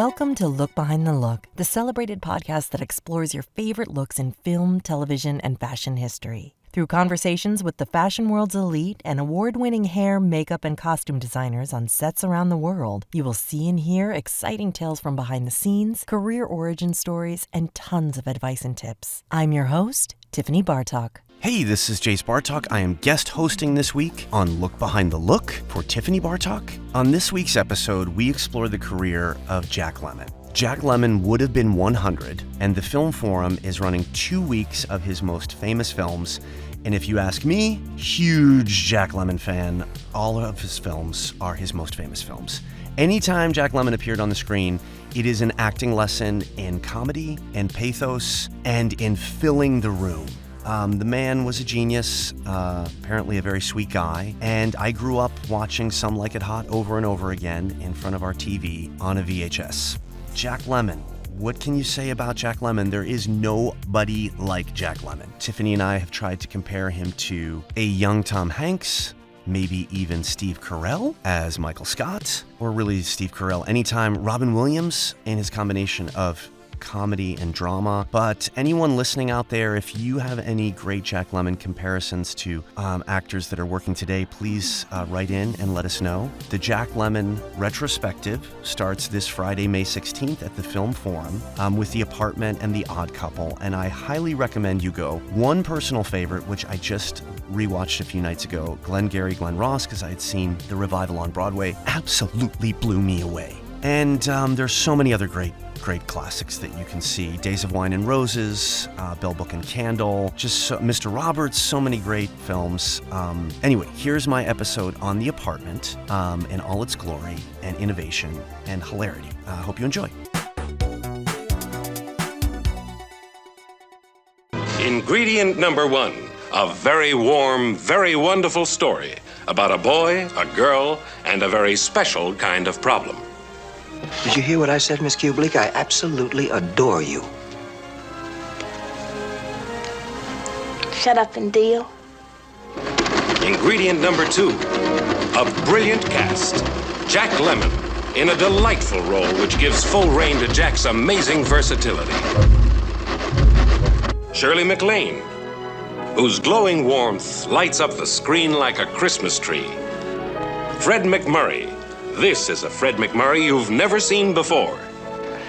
Welcome to Look Behind the Look, the celebrated podcast that explores your favorite looks in film, television, and fashion history. Through conversations with the fashion world's elite and award-winning hair, makeup, and costume designers on sets around the world, you will see and hear exciting tales from behind the scenes, career origin stories, and tons of advice and tips. I'm your host, Tiffany Bartok. Hey, this is Jayce Bartok. I am guest hosting this week on Look Behind the Look for Tiffany Bartok. On this week's episode, we explore the career of Jack Lemmon. Jack Lemmon would have been 100, and the Film Forum is running 2 weeks of his most famous films. And if you ask me, huge Jack Lemmon fan, all of his films are his most famous films. Anytime Jack Lemmon appeared on the screen, it is an acting lesson in comedy and pathos and in filling the room. The man was a genius, apparently a very sweet guy, and I grew up watching Some Like It Hot over and over again in front of our TV on a VHS. Jack Lemmon. What can you say about Jack Lemmon? There is nobody like Jack Lemmon. Tiffany and I have tried to compare him to a young Tom Hanks, maybe even Steve Carell as Michael Scott, or really Steve Carell anytime. Robin Williams in his combination of comedy and drama. But anyone listening out there, if you have any great Jack Lemmon comparisons to actors that are working today, please write in and let us know. The Jack Lemmon retrospective starts this Friday, May 16th at the Film Forum with The Apartment and The Odd Couple, and I highly recommend you go. One personal favorite, which I just rewatched a few nights ago, Glengary, Glen Ross, because I had seen the revival on Broadway, absolutely blew me away. And there's so many other great classics that you can see. Days of Wine and Roses, Bell, Book and Candle, Mr. Roberts, so many great films. Anyway, here's my episode on The Apartment in all its glory and innovation and hilarity. Hope you enjoy. Ingredient number one, a very warm, very wonderful story about a boy, a girl, and a very special kind of problem. Did you hear what I said, Miss Kubelik? I absolutely adore you. Shut up and deal. Ingredient number two, a brilliant cast. Jack Lemmon in a delightful role which gives full rein to Jack's amazing versatility. Shirley MacLaine, whose glowing warmth lights up the screen like a Christmas tree. Fred MacMurray. This is a Fred MacMurray you've never seen before.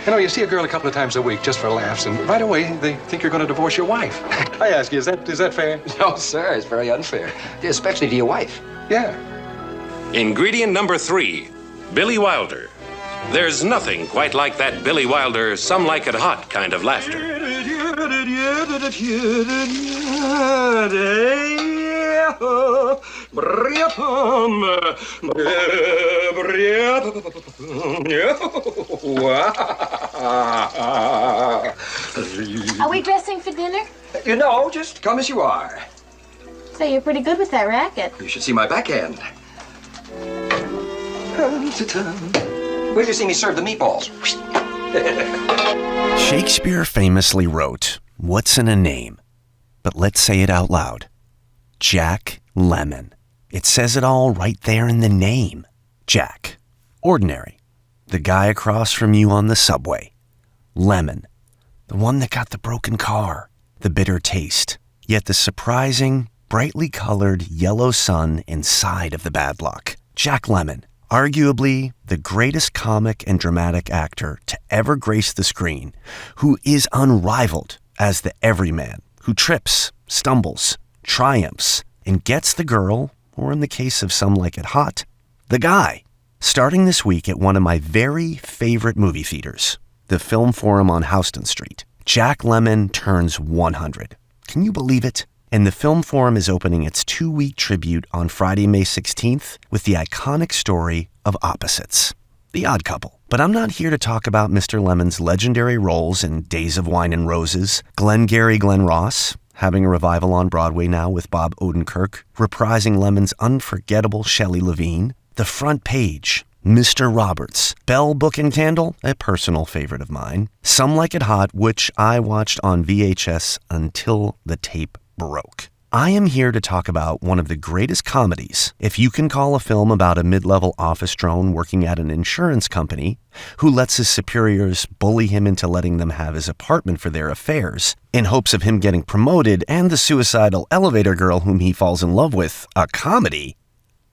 You know, you see a girl a couple of times a week just for laughs, and right away they think you're going to divorce your wife. I ask you, is that fair? No, sir, it's very unfair, especially to your wife. Yeah. Ingredient number three, Billy Wilder. There's nothing quite like that Billy Wilder, Some Like It Hot kind of laughter. Are we dressing for dinner? You know, just come as you are. So you're pretty good with that racket. You should see my backhand. Where'd you see me serve the meatballs? Shakespeare famously wrote, "What's in a name?" But let's say it out loud. Jack Lemmon. It says it all right there in the name. Jack. Ordinary. The guy across from you on the subway. Lemmon. The one that got the broken car. The bitter taste. Yet the surprising, brightly colored yellow sun inside of the bad luck. Jack Lemmon. Arguably the greatest comic and dramatic actor to ever grace the screen, who is unrivaled as the everyman, who trips, stumbles, triumphs, and gets the girl, or in the case of Some Like It Hot, the guy. Starting this week at one of my very favorite movie theaters, the Film Forum on Houston Street, Jack Lemmon turns 100. Can you believe it? And the Film Forum is opening its 2-week tribute on Friday, May 16th with the iconic story of Opposites, The Odd Couple. But I'm not here to talk about Mr. Lemmon's legendary roles in Days of Wine and Roses, Glengary, Glen Ross, having a revival on Broadway now with Bob Odenkirk, reprising Lemmon's unforgettable Shelley Levine, The Front Page, Mr. Roberts, Bell, Book and Candle, a personal favorite of mine, Some Like It Hot, which I watched on VHS until the tape broke. I am here to talk about one of the greatest comedies, if you can call a film about a mid-level office drone working at an insurance company who lets his superiors bully him into letting them have his apartment for their affairs in hopes of him getting promoted, and the suicidal elevator girl whom he falls in love with, a comedy,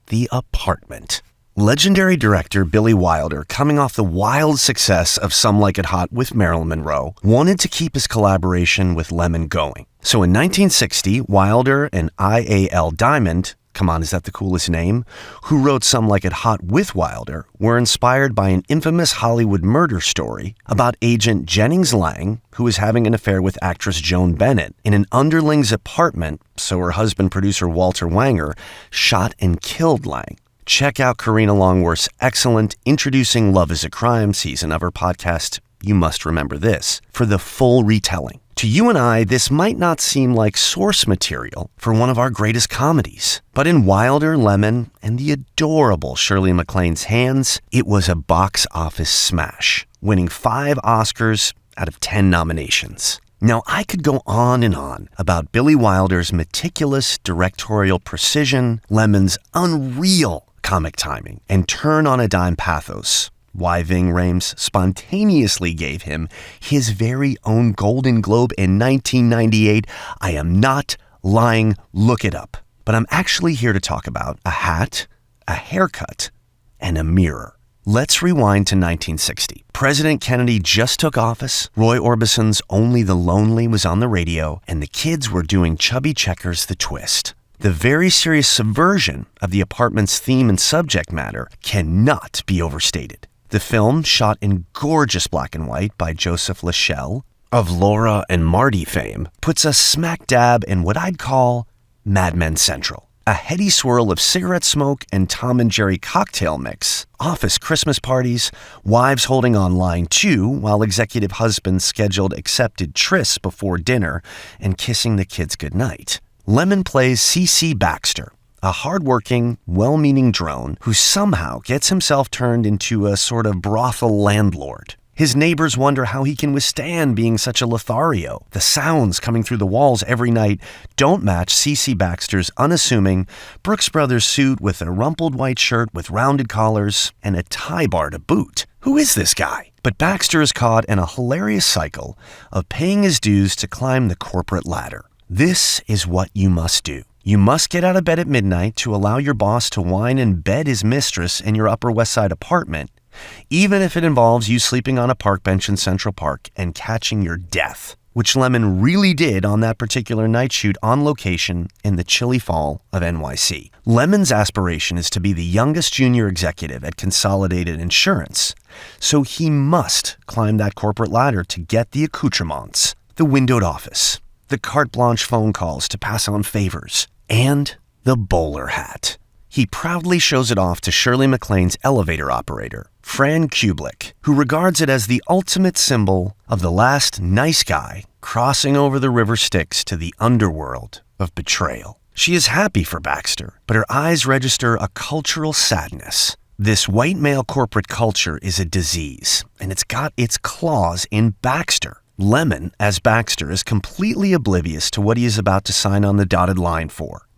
The Apartment. Legendary director Billy Wilder, coming off the wild success of Some Like It Hot with Marilyn Monroe, wanted to keep his collaboration with Lemmon going. So in 1960, Wilder and I.A.L. Diamond, come on, is that the coolest name, who wrote Some Like It Hot with Wilder, were inspired by an infamous Hollywood murder story about agent Jennings Lang, who was having an affair with actress Joan Bennett in an underling's apartment, so her husband, producer Walter Wanger, shot and killed Lang. Check out Karina Longworth's excellent Introducing Love is a Crime season of her podcast, You Must Remember This, for the full retelling. To you and I, this might not seem like source material for one of our greatest comedies, but in Wilder, Lemmon, and the adorable Shirley MacLaine's hands, it was a box office smash, winning 5 Oscars out of 10 nominations. Now, I could go on and on about Billy Wilder's meticulous directorial precision, Lemmon's unreal comic timing, and turn-on-a-dime pathos. Why Ving Rhames spontaneously gave him his very own Golden Globe in 1998. I am not lying. Look it up. But I'm actually here to talk about a hat, a haircut, and a mirror. Let's rewind to 1960. President Kennedy just took office, Roy Orbison's Only the Lonely was on the radio, and the kids were doing Chubby Checkers The Twist. The very serious subversion of The Apartment's theme and subject matter cannot be overstated. The film, shot in gorgeous black and white by Joseph Lachelle, of Laura and Marty fame, puts us smack dab in what I'd call Mad Men Central. A heady swirl of cigarette smoke and Tom and Jerry cocktail mix, office Christmas parties, wives holding on line 2 while executive husbands scheduled accepted trysts before dinner and kissing the kids goodnight. Lemmon plays C.C. Baxter, a hardworking, well-meaning drone who somehow gets himself turned into a sort of brothel landlord. His neighbors wonder how he can withstand being such a Lothario. The sounds coming through the walls every night don't match C.C. Baxter's unassuming Brooks Brothers suit with a rumpled white shirt with rounded collars and a tie bar to boot. Who is this guy? But Baxter is caught in a hilarious cycle of paying his dues to climb the corporate ladder. This is what you must do. You must get out of bed at midnight to allow your boss to wine and bed his mistress in your Upper West Side apartment, even if it involves you sleeping on a park bench in Central Park and catching your death, which Lemmon really did on that particular night shoot on location in the chilly fall of NYC. Lemmon's aspiration is to be the youngest junior executive at Consolidated Insurance, so he must climb that corporate ladder to get the accoutrements, the windowed office, the carte blanche phone calls to pass on favors, and the bowler hat. He proudly shows it off to Shirley MacLaine's elevator operator, Fran Kubelik, who regards it as the ultimate symbol of the last nice guy crossing over the river Styx to the underworld of betrayal. She is happy for Baxter, but her eyes register a cultural sadness. This white male corporate culture is a disease, and it's got its claws in Baxter. Lemmon, as Baxter, is completely oblivious to what he is about to sign on the dotted line for.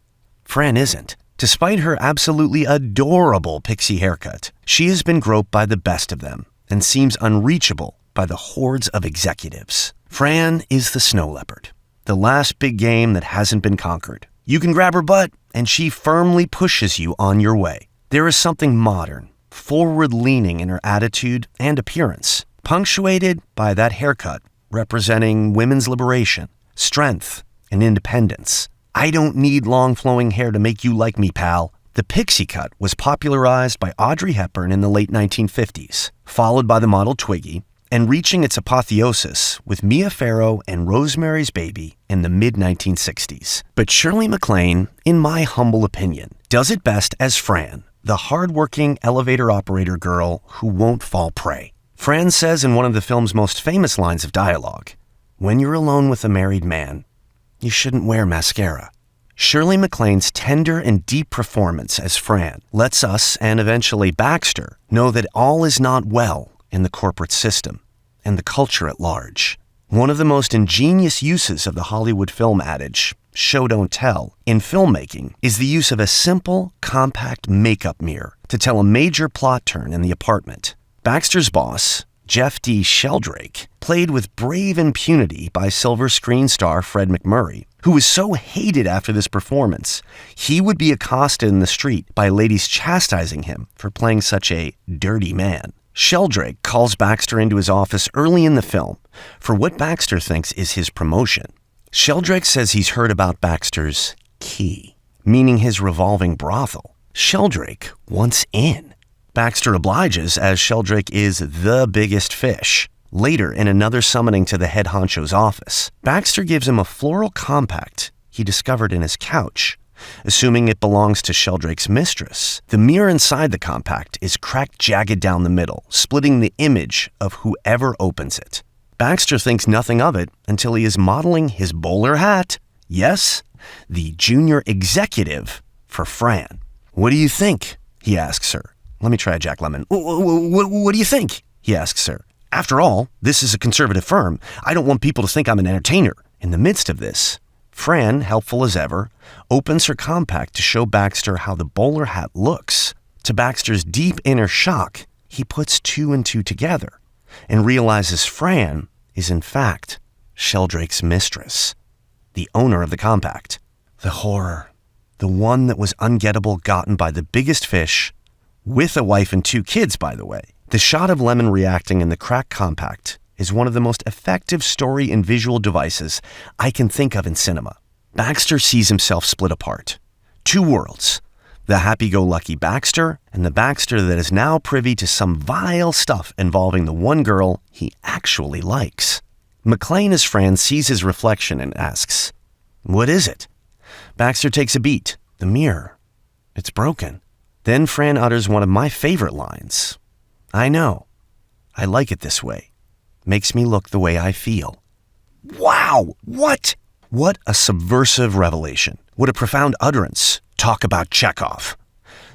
Fran isn't. Despite her absolutely adorable pixie haircut, she has been groped by the best of them and seems unreachable by the hordes of executives. Fran is the snow leopard, the last big game that hasn't been conquered. You can grab her butt, and she firmly pushes you on your way. There is something modern, forward-leaning in her attitude and appearance, punctuated by that haircut representing women's liberation, strength, and independence. I don't need long flowing hair to make you like me, pal. The pixie cut was popularized by Audrey Hepburn in the late 1950s, followed by the model Twiggy, and reaching its apotheosis with Mia Farrow and Rosemary's Baby in the mid-1960s. But Shirley MacLaine, in my humble opinion, does it best as Fran, the hardworking elevator operator girl who won't fall prey. Fran says in one of the film's most famous lines of dialogue, "When you're alone with a married man, you shouldn't wear mascara." Shirley MacLaine's tender and deep performance as Fran lets us, and eventually Baxter, know that all is not well in the corporate system and the culture at large. One of the most ingenious uses of the Hollywood film adage, show don't tell in filmmaking is the use of a simple, compact makeup mirror to tell a major plot turn in the apartment. Baxter's boss, Jeff D. Sheldrake, played with brave impunity by silver screen star Fred MacMurray, who was so hated after this performance, he would be accosted in the street by ladies chastising him for playing such a dirty man. Sheldrake calls Baxter into his office early in the film for what Baxter thinks is his promotion. Sheldrake says he's heard about Baxter's key, meaning his revolving brothel. Sheldrake wants in. Baxter obliges, as Sheldrake is the biggest fish. Later, in another summoning to the head honcho's office, Baxter gives him a floral compact he discovered in his couch, assuming it belongs to Sheldrake's mistress. The mirror inside the compact is cracked jagged down the middle, splitting the image of whoever opens it. Baxter thinks nothing of it until he is modeling his bowler hat. Yes, the junior executive for Fran. "What do you think?" he asks her. Let me try Jack Lemmon. What do you think?" he asks her. "After all, this is a conservative firm. I don't want people to think I'm an entertainer." In the midst of this, Fran, helpful as ever, opens her compact to show Baxter how the bowler hat looks. To Baxter's deep inner shock, he puts two and two together and realizes Fran is in fact Sheldrake's mistress, the owner of the compact. The horror, the one that was ungettable, gotten by the biggest fish, with a wife and 2 kids, by the way. The shot of Lemmon reacting in the cracked compact is one of the most effective story and visual devices I can think of in cinema. Baxter sees himself split apart. 2 worlds. The happy-go-lucky Baxter and the Baxter that is now privy to some vile stuff involving the one girl he actually likes. McClane as Fran sees his reflection and asks, "What is it?" Baxter takes a beat. "The mirror. It's broken." Then Fran utters one of my favorite lines. "I know. I like it this way. Makes me look the way I feel." Wow! What? What a subversive revelation. What a profound utterance. Talk about Chekhov.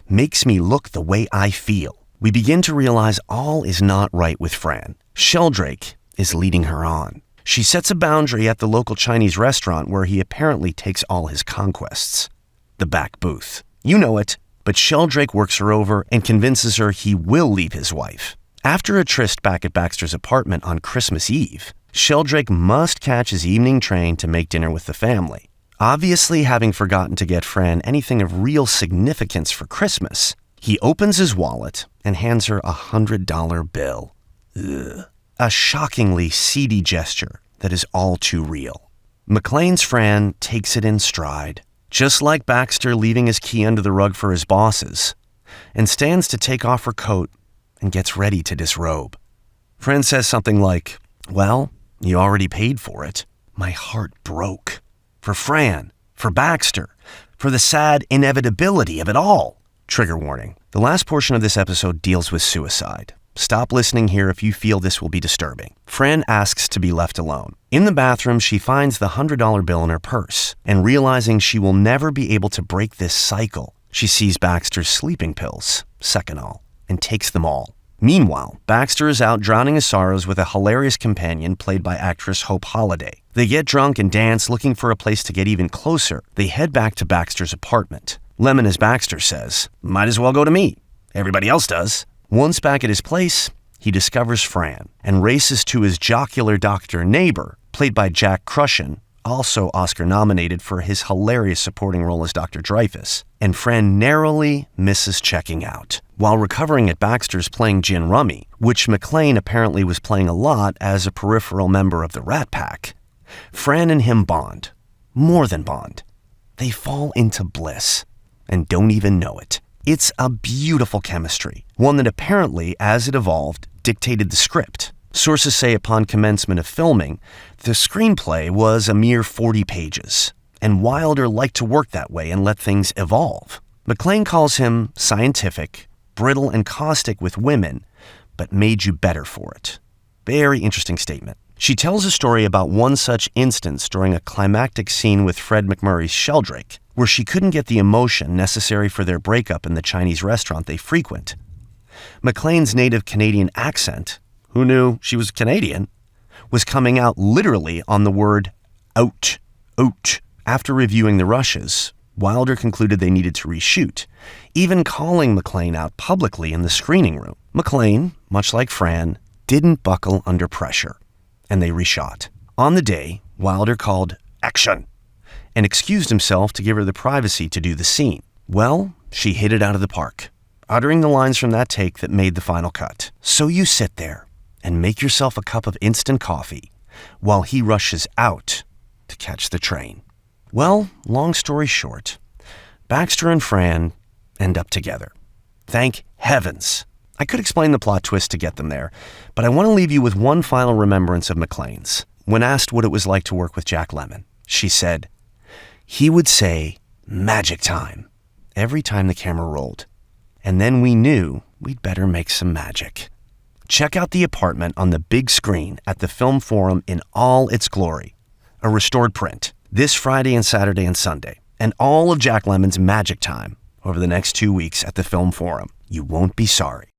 Makes me look the way I feel. We begin to realize all is not right with Fran. Sheldrake is leading her on. She sets a boundary at the local Chinese restaurant where he apparently takes all his conquests. The back booth. You know it. But Sheldrake works her over and convinces her he will leave his wife. After a tryst back at Baxter's apartment on Christmas Eve, Sheldrake must catch his evening train to make dinner with the family. Obviously having forgotten to get Fran anything of real significance for Christmas, he opens his wallet and hands her a $100 bill. Ugh. A shockingly seedy gesture that is all too real. McClane's Fran takes it in stride, just like Baxter leaving his key under the rug for his bosses, and stands to take off her coat and gets ready to disrobe. Fran says something like, "Well, you already paid for it." My heart broke. For Fran, for Baxter, for the sad inevitability of it all. Trigger warning. The last portion of this episode deals with suicide. Stop listening here if you feel this will be disturbing. Fran asks to be left alone. In the bathroom, she finds the $100 bill in her purse, and realizing she will never be able to break this cycle, she sees Baxter's sleeping pills, Seconal, and takes them all. Meanwhile, Baxter is out drowning his sorrows with a hilarious companion played by actress Hope Holliday. They get drunk and dance, looking for a place to get even closer. They head back to Baxter's apartment. Lemmon, as Baxter says, "Might as well go to me. Everybody else does." Once back at his place, he discovers Fran and races to his jocular doctor neighbor, played by Jack Crushen, also Oscar-nominated for his hilarious supporting role as Dr. Dreyfus, and Fran narrowly misses checking out. While recovering at Baxter's playing gin rummy, which McClane apparently was playing a lot as a peripheral member of the Rat Pack, Fran and him bond. More than bond. They fall into bliss and don't even know it. It's a beautiful chemistry, one that apparently, as it evolved, dictated the script. Sources say upon commencement of filming, the screenplay was a mere 40 pages, and Wilder liked to work that way and let things evolve. McClane calls him scientific, brittle and caustic with women, but made you better for it. Very interesting statement. She tells a story about one such instance during a climactic scene with Fred MacMurray's Sheldrake, where she couldn't get the emotion necessary for their breakup in the Chinese restaurant they frequent. McClane's native Canadian accent, who knew she was Canadian, was coming out literally on the word out, out, After reviewing the rushes, Wilder concluded they needed to reshoot, even calling McClane out publicly in the screening room. McClane, much like Fran, didn't buckle under pressure, and they reshot. On the day, Wilder called action and excused himself to give her the privacy to do the scene. Well, she hit it out of the park, uttering the lines from that take that made the final cut. So you sit there and make yourself a cup of instant coffee while he rushes out to catch the train. Well, long story short, Baxter and Fran end up together. Thank heavens. I could explain the plot twist to get them there, but I want to leave you with one final remembrance of McClane's. When asked what it was like to work with Jack Lemmon, she said, "He would say, 'magic time,' every time the camera rolled. And then we knew we'd better make some magic." Check out The Apartment on the big screen at the Film Forum in all its glory, a restored print, this Friday and Saturday and Sunday, and all of Jack Lemmon's Magic Time over the next 2 weeks at the Film Forum. You won't be sorry.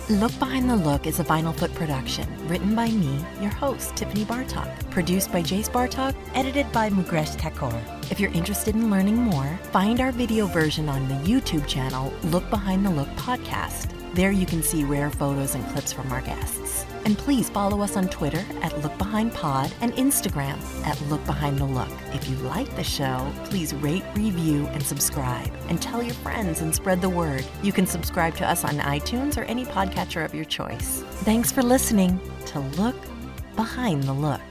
Look Behind the Look is a Vinyl Foot production, written by me, your host, Tiffany Bartok, produced by Jayce Bartok, edited by Mugresh Thakor. If you're interested in learning more, find our video version on the YouTube channel, Look Behind the Look Podcast. There you can see rare photos and clips from our guests. And please follow us on Twitter at LookBehindPod and Instagram at LookBehindTheLook. If you like the show, please rate, review, and subscribe. And tell your friends and spread the word. You can subscribe to us on iTunes or any podcatcher of your choice. Thanks for listening to Look Behind the Look.